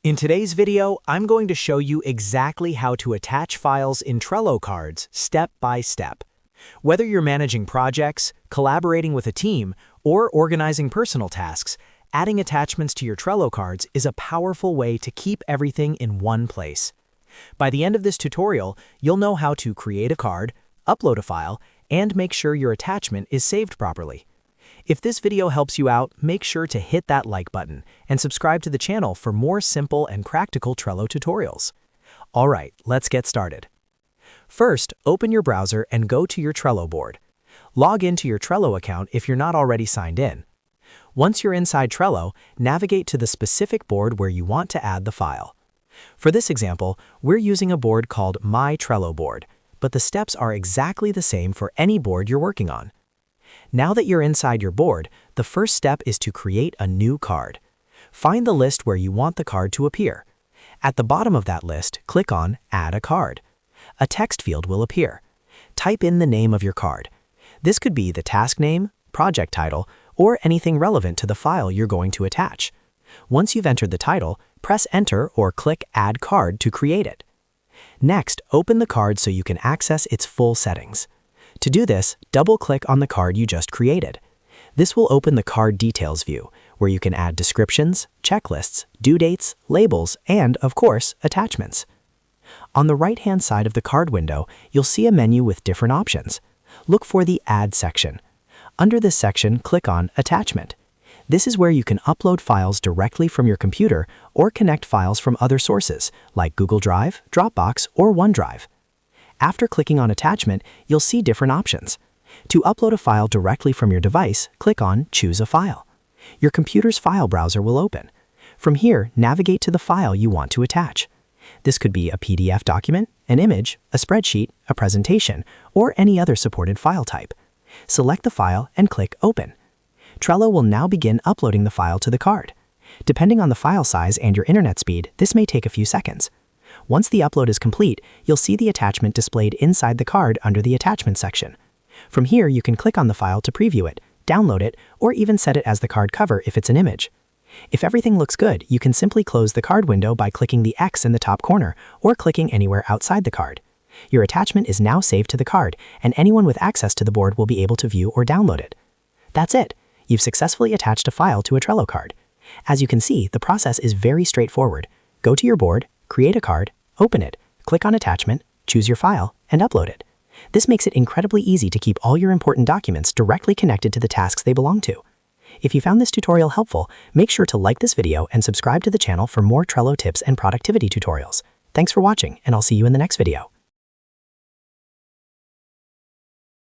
In today's video, I'm going to show you exactly how to attach files in Trello cards step by step. Whether you're managing projects, collaborating with a team, or organizing personal tasks, adding attachments to your Trello cards is a powerful way to keep everything in one place. By the end of this tutorial, you'll know how to create a card, upload a file, and make sure your attachment is saved properly. If this video helps you out, make sure to hit that like button and subscribe to the channel for more simple and practical Trello tutorials. Alright, let's get started. First, open your browser and go to your Trello board. Log into your Trello account if you're not already signed in. Once you're inside Trello, navigate to the specific board where you want to add the file. For this example, we're using a board called My Trello Board, but the steps are exactly the same for any board you're working on. Now that you're inside your board, the first step is to create a new card. Find the list where you want the card to appear. At the bottom of that list, click on Add a Card. A text field will appear. Type in the name of your card. This could be the task name, project title, or anything relevant to the file you're going to attach. Once you've entered the title, press Enter or click Add Card to create it. Next, open the card so you can access its full settings. To do this, double-click on the card you just created. This will open the Card Details view, where you can add descriptions, checklists, due dates, labels, and, of course, attachments. On the right-hand side of the card window, you'll see a menu with different options. Look for the Add section. Under this section, click on Attachment. This is where you can upload files directly from your computer or connect files from other sources, like Google Drive, Dropbox, or OneDrive. After clicking on Attachment, you'll see different options. To upload a file directly from your device, click on Choose a File. Your computer's file browser will open. From here, navigate to the file you want to attach. This could be a PDF document, an image, a spreadsheet, a presentation, or any other supported file type. Select the file and click Open. Trello will now begin uploading the file to the card. Depending on the file size and your internet speed, this may take a few seconds. Once the upload is complete, you'll see the attachment displayed inside the card under the Attachment section. From here, you can click on the file to preview it, download it, or even set it as the card cover if it's an image. If everything looks good, you can simply close the card window by clicking the X in the top corner or clicking anywhere outside the card. Your attachment is now saved to the card, and anyone with access to the board will be able to view or download it. That's it. You've successfully attached a file to a Trello card. As you can see, the process is very straightforward. Go to your board, create a card, open it, click on Attachment, choose your file, and upload it. This makes it incredibly easy to keep all your important documents directly connected to the tasks they belong to. If you found this tutorial helpful, make sure to like this video and subscribe to the channel for more Trello tips and productivity tutorials. Thanks for watching, and I'll see you in the next video.